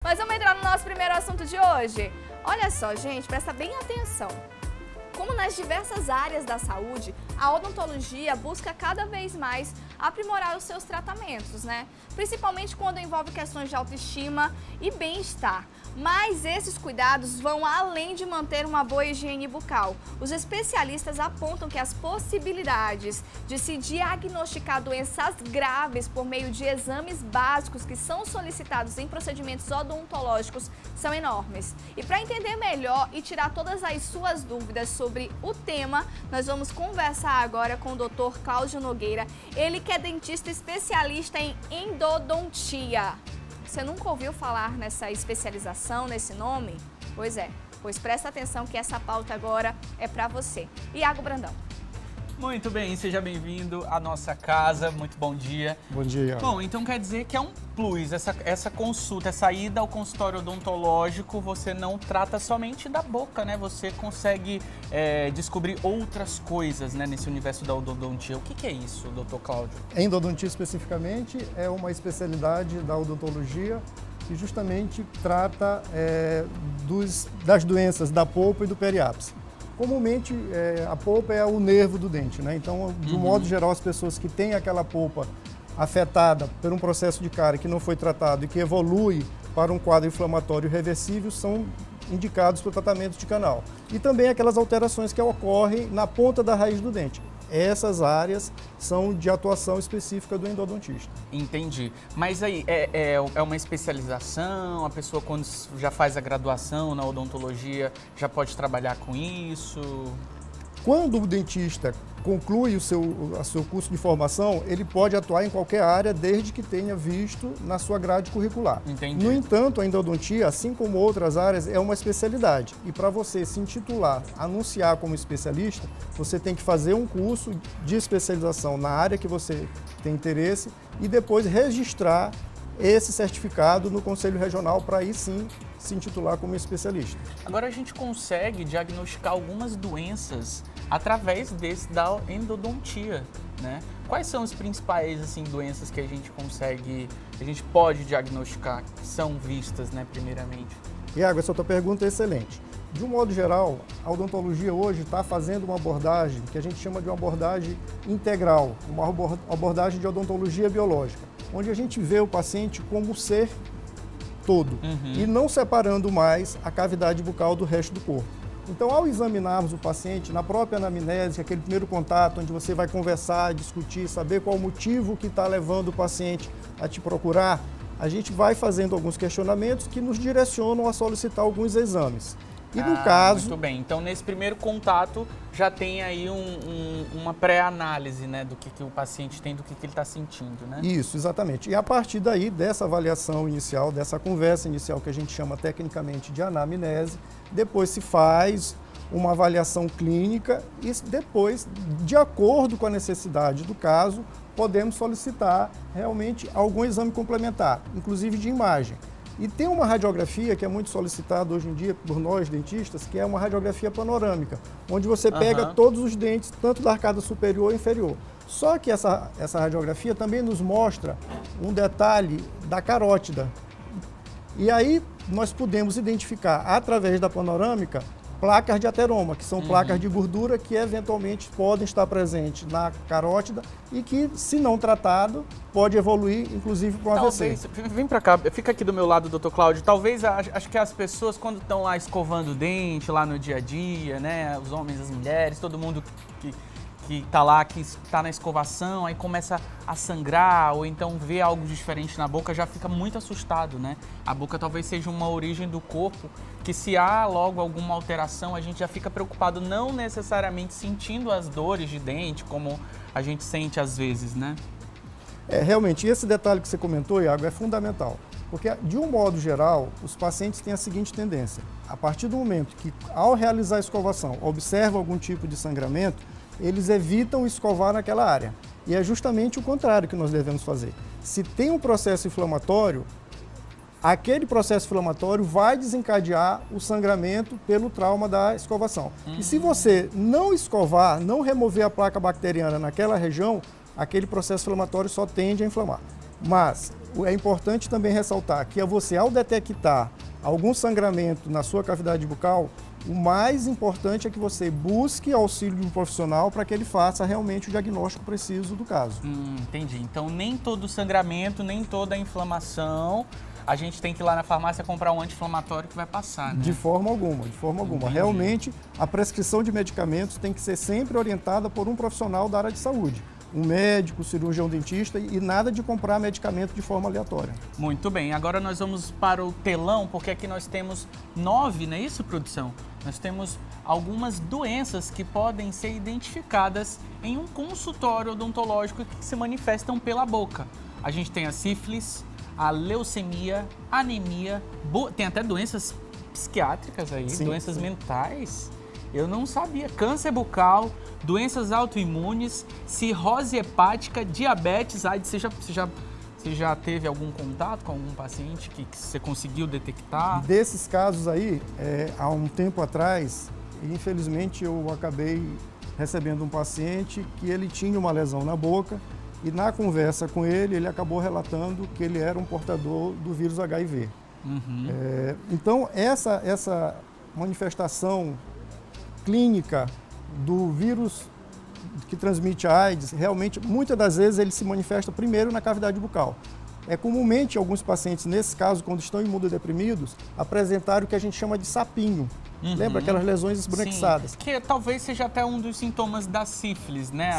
Mas vamos entrar no nosso primeiro assunto de hoje. Olha só, gente, presta bem atenção. Como nas diversas áreas da saúde, a odontologia busca cada vez mais aprimorar os seus tratamentos, né? Principalmente quando envolve questões de autoestima e bem-estar. Mas esses cuidados vão além de manter uma boa higiene bucal. Os especialistas apontam que as possibilidades de se diagnosticar doenças graves por meio de exames básicos que são solicitados em procedimentos odontológicos são enormes. E para entender melhor e tirar todas as suas dúvidas sobre o tema, nós vamos conversar agora com o Dr. Cláudio Nogueira, ele que é dentista especialista em endodontia. Você nunca ouviu falar nessa especialização, nesse nome? Pois é, pois presta atenção que essa pauta agora é para você. Iago Brandão. Muito bem, seja bem-vindo à nossa casa, muito bom dia. Bom dia. Bom, então quer dizer que é um plus, essa consulta, essa ida ao consultório odontológico, você não trata somente da boca, né? Você consegue descobrir outras coisas, né, nesse universo da odontia. O que é isso, doutor Cláudio? Endodontia especificamente é uma especialidade da odontologia que justamente trata das doenças da polpa e do periápice. Comumente, a polpa é o nervo do dente, né? Então, de um modo geral, as pessoas que têm aquela polpa afetada por um processo de cárie que não foi tratado e que evolui para um quadro inflamatório reversível são indicados para o tratamento de canal. E também aquelas alterações que ocorrem na ponta da raiz do dente. Essas áreas são de atuação específica do endodontista. Entendi. Mas aí, é uma especialização? A pessoa, quando já faz a graduação na odontologia, já pode trabalhar com isso? Quando o dentista conclui o seu curso de formação, ele pode atuar em qualquer área desde que tenha visto na sua grade curricular. Entendi. No entanto, a endodontia, assim como outras áreas, é uma especialidade. E para você se intitular, anunciar como especialista, você tem que fazer um curso de especialização na área que você tem interesse e depois registrar esse certificado no Conselho Regional para aí sim se intitular como especialista. Agora a gente consegue diagnosticar algumas doenças através da endodontia, né? Quais são as principais doenças que a gente pode diagnosticar, que são vistas, né, primeiramente? Iago, essa tua pergunta é excelente. De um modo geral, a odontologia hoje está fazendo uma abordagem que a gente chama de uma abordagem integral, uma abordagem de odontologia biológica, onde a gente vê o paciente como ser todo e não separando mais a cavidade bucal do resto do corpo. Então, ao examinarmos o paciente, na própria anamnese, aquele primeiro contato onde você vai conversar, discutir, saber qual o motivo que está levando o paciente a te procurar, a gente vai fazendo alguns questionamentos que nos direcionam a solicitar alguns exames. E no caso... Muito bem, então nesse primeiro contato já tem aí uma pré-análise, né, do que o paciente tem, do que ele está sentindo, né? Isso, exatamente. E a partir daí, dessa avaliação inicial, dessa conversa inicial que a gente chama tecnicamente de anamnese, depois se faz uma avaliação clínica e depois, de acordo com a necessidade do caso, podemos solicitar realmente algum exame complementar, inclusive de imagem. E tem uma radiografia que é muito solicitada hoje em dia por nós dentistas, que é uma radiografia panorâmica, onde você pega todos os dentes, tanto da arcada superior e inferior. Só que essa radiografia também nos mostra um detalhe da carótida. E aí nós podemos identificar, através da panorâmica, placas de ateroma, que são placas de gordura que eventualmente podem estar presentes na carótida e que, se não tratado, pode evoluir, inclusive, para um AVC. Vem para cá, fica aqui do meu lado, doutor Cláudio. Talvez, acho que as pessoas, quando estão lá escovando o dente, lá no dia a dia, né, os homens, as mulheres, todo mundo que está lá, que está na escovação, aí começa a sangrar ou então vê algo diferente na boca, já fica muito assustado, né? A boca talvez seja uma origem do corpo que, se há logo alguma alteração, a gente já fica preocupado, não necessariamente sentindo as dores de dente, como a gente sente às vezes, né? Realmente, esse detalhe que você comentou, Iago, é fundamental. Porque, de um modo geral, os pacientes têm a seguinte tendência. A partir do momento que, ao realizar a escovação, observam algum tipo de sangramento, eles evitam escovar naquela área. E é justamente o contrário que nós devemos fazer. Se tem um processo inflamatório, aquele processo inflamatório vai desencadear o sangramento pelo trauma da escovação. E se você não escovar, não remover a placa bacteriana naquela região, aquele processo inflamatório só tende a inflamar. Mas, é importante também ressaltar que você, ao detectar algum sangramento na sua cavidade bucal, o mais importante é que você busque auxílio de um profissional para que ele faça realmente o diagnóstico preciso do caso. Entendi. Então, nem todo sangramento, nem toda inflamação, a gente tem que ir lá na farmácia comprar um anti-inflamatório que vai passar, né? De forma alguma, de forma alguma. Entendi. Realmente, a prescrição de medicamentos tem que ser sempre orientada por um profissional da área de saúde. Um médico, cirurgião dentista e nada de comprar medicamento de forma aleatória. Muito bem, agora nós vamos para o telão, porque aqui nós temos 9, não é isso, produção? Nós temos algumas doenças que podem ser identificadas em um consultório odontológico que se manifestam pela boca. A gente tem a sífilis, a leucemia, anemia, tem até doenças psiquiátricas aí, Sim, doenças sim. mentais. Eu não sabia. Câncer bucal, doenças autoimunes, cirrose hepática, diabetes, AIDS. Você já teve algum contato com algum paciente que você conseguiu detectar? Desses casos aí, há um tempo atrás, infelizmente eu acabei recebendo um paciente que ele tinha uma lesão na boca e na conversa com ele, ele acabou relatando que ele era um portador do vírus HIV. Então, essa manifestação clínica do vírus que transmite a AIDS, realmente, muitas das vezes ele se manifesta primeiro na cavidade bucal. Comumente, alguns pacientes, nesse caso, quando estão imunodeprimidos, apresentaram o que a gente chama de sapinho. Lembra aquelas lesões esbranquiçadas? Sim, que talvez seja até um dos sintomas da sífilis, né?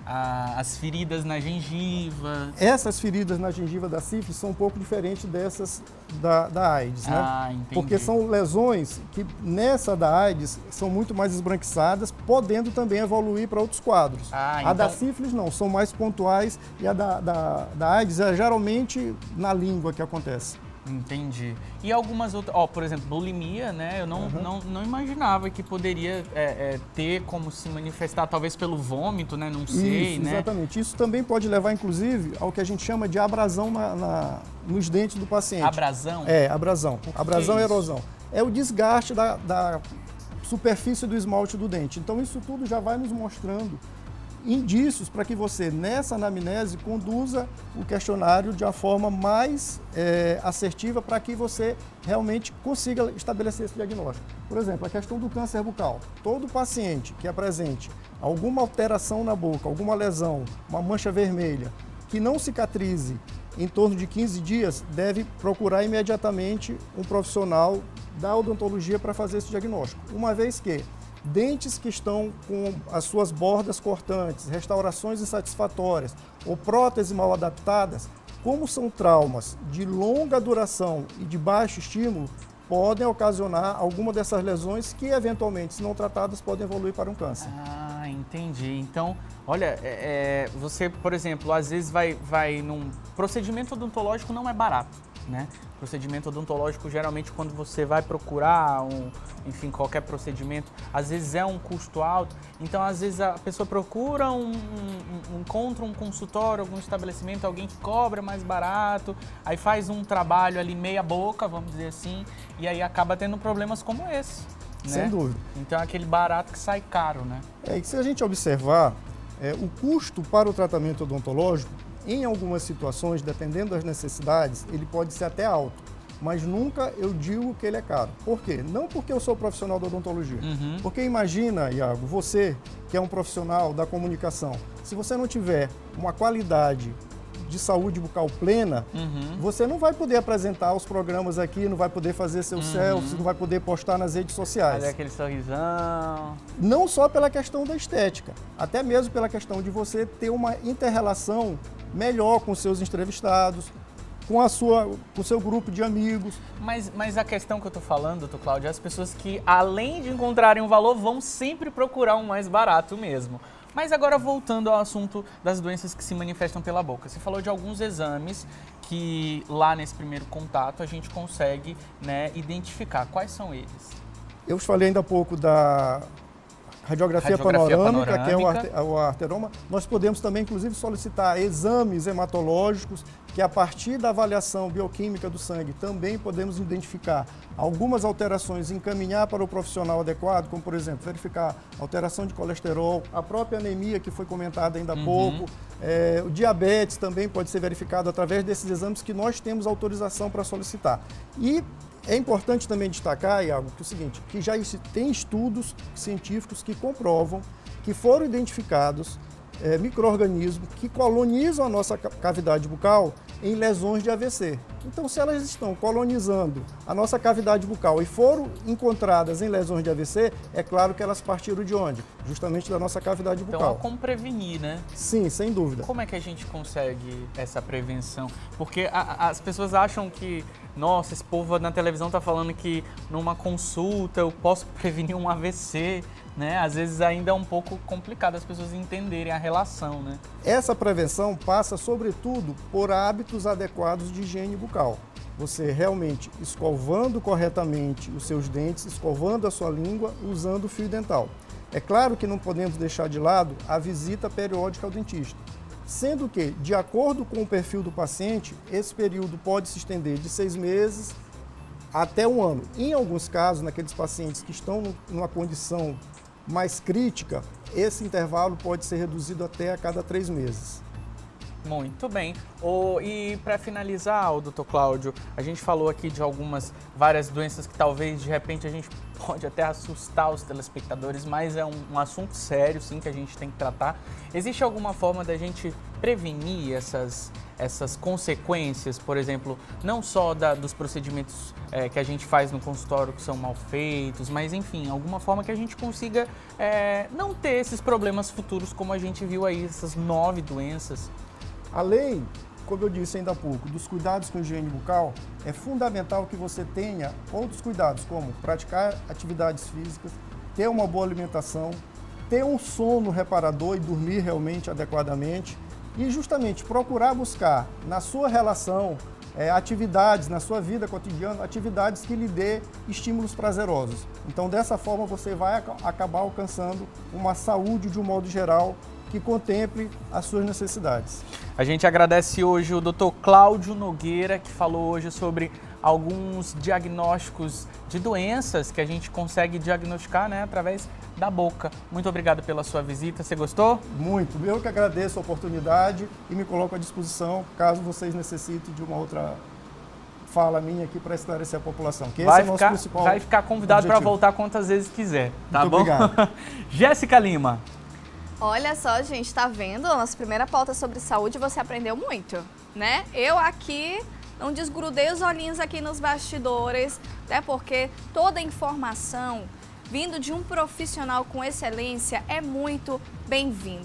As feridas na gengiva. Essas feridas na gengiva da sífilis são um pouco diferentes dessas da AIDS, né? Entendi. Porque são lesões que, nessa da AIDS, são muito mais esbranquiçadas, podendo também evoluir para outros quadros. A da sífilis não, são mais pontuais e a da AIDS é geralmente na língua que acontece. Entendi. E algumas outras, por exemplo, bulimia, né? Eu não imaginava que poderia ter como se manifestar, talvez pelo vômito, né? Não sei, Isso, né? exatamente. Isso também pode levar, inclusive, ao que a gente chama de abrasão nos dentes do paciente. Abrasão? Abrasão. Abrasão e erosão. É o desgaste da superfície do esmalte do dente. Então, isso tudo já vai nos mostrando indícios para que você, nessa anamnese, conduza o questionário de uma forma mais assertiva para que você realmente consiga estabelecer esse diagnóstico. Por exemplo, a questão do câncer bucal. Todo paciente que apresente alguma alteração na boca, alguma lesão, uma mancha vermelha, que não cicatrize em torno de 15 dias, deve procurar imediatamente um profissional da odontologia para fazer esse diagnóstico. Uma vez que dentes que estão com as suas bordas cortantes, restaurações insatisfatórias ou próteses mal adaptadas, como são traumas de longa duração e de baixo estímulo, podem ocasionar alguma dessas lesões que, eventualmente, se não tratadas, podem evoluir para um câncer. Entendi. Então, olha, você, por exemplo, às vezes vai num procedimento odontológico, não é barato, né? Procedimento odontológico, geralmente, quando você vai procurar enfim, qualquer procedimento, às vezes é um custo alto. Então, às vezes a pessoa procura encontra um consultório, algum estabelecimento, alguém que cobra mais barato, aí faz um trabalho ali meia boca, vamos dizer assim, e aí acaba tendo problemas como esse, né? Sem dúvida. Então, é aquele barato que sai caro, né? E se a gente observar, o custo para o tratamento odontológico, em algumas situações, dependendo das necessidades, ele pode ser até alto, mas nunca eu digo que ele é caro. Por quê? Não porque eu sou profissional da odontologia. Porque imagina, Iago, você que é um profissional da comunicação, se você não tiver uma qualidade de saúde bucal plena, você não vai poder apresentar os programas aqui, não vai poder fazer seus selfies, não vai poder postar nas redes sociais. Fazer aquele sorrisão. Não só pela questão da estética, até mesmo pela questão de você ter uma inter-relação melhor com seus entrevistados, com o seu grupo de amigos. Mas a questão que eu tô falando, doutor Cláudio, é as pessoas que, além de encontrarem um valor, vão sempre procurar um mais barato mesmo. Mas agora, voltando ao assunto das doenças que se manifestam pela boca. Você falou de alguns exames que, lá nesse primeiro contato, a gente consegue, né, identificar. Quais são eles? Eu falei ainda há pouco da radiografia panorâmica, que é o arteroma. Nós podemos também, inclusive, solicitar exames hematológicos, que a partir da avaliação bioquímica do sangue também podemos identificar algumas alterações e encaminhar para o profissional adequado, como, por exemplo, verificar alteração de colesterol, a própria anemia, que foi comentada ainda há pouco, o diabetes também pode ser verificado através desses exames que nós temos autorização para solicitar. E é importante também destacar, Iago, que é o seguinte, que já tem estudos científicos que comprovam que foram identificados micro-organismos que colonizam a nossa cavidade bucal em lesões de AVC. Então, se elas estão colonizando a nossa cavidade bucal e foram encontradas em lesões de AVC, é claro que elas partiram de onde? Justamente da nossa cavidade bucal. Então, há como prevenir, né? Sim, sem dúvida. Como é que a gente consegue essa prevenção? Porque as pessoas acham que, nossa, esse povo na televisão está falando que numa consulta eu posso prevenir um AVC, né? Às vezes ainda é um pouco complicado as pessoas entenderem a relação, né? Essa prevenção passa, sobretudo, por hábitos adequados de higiene bucal. Você realmente escovando corretamente os seus dentes, escovando a sua língua, usando o fio dental. É claro que não podemos deixar de lado a visita periódica ao dentista, sendo que, de acordo com o perfil do paciente, esse período pode se estender de 6 meses até 1 ano. Em alguns casos, naqueles pacientes que estão numa condição mais crítica, esse intervalo pode ser reduzido até a cada 3 meses. Muito bem. E para finalizar, doutor Cláudio, a gente falou aqui de várias doenças que talvez de repente a gente pode até assustar os telespectadores, mas é um assunto sério, sim, que a gente tem que tratar. Existe alguma forma da gente prevenir essas consequências, por exemplo, não só dos procedimentos que a gente faz no consultório que são mal feitos, mas enfim, alguma forma que a gente consiga não ter esses problemas futuros como a gente viu aí, essas 9 doenças? Além, como eu disse ainda há pouco, dos cuidados com higiene bucal, é fundamental que você tenha outros cuidados, como praticar atividades físicas, ter uma boa alimentação, ter um sono reparador e dormir realmente adequadamente e justamente procurar buscar na sua relação atividades, na sua vida cotidiana, atividades que lhe dê estímulos prazerosos. Então, dessa forma, você vai acabar alcançando uma saúde de um modo geral que contemple as suas necessidades. A gente agradece hoje o Dr. Cláudio Nogueira, que falou hoje sobre alguns diagnósticos de doenças que a gente consegue diagnosticar, né, através da boca. Muito obrigado pela sua visita. Você gostou? Muito. Eu que agradeço a oportunidade e me coloco à disposição caso vocês necessitem de uma outra fala minha aqui para esclarecer a população. Que esse é o nosso principal vai ficar convidado para voltar quantas vezes quiser, tá Muito bom? Obrigado. Jéssica Lima. Olha só, gente, tá vendo? A nossa primeira pauta sobre saúde, você aprendeu muito, né? Eu aqui não desgrudei os olhinhos aqui nos bastidores, até porque toda informação vindo de um profissional com excelência é muito bem-vinda.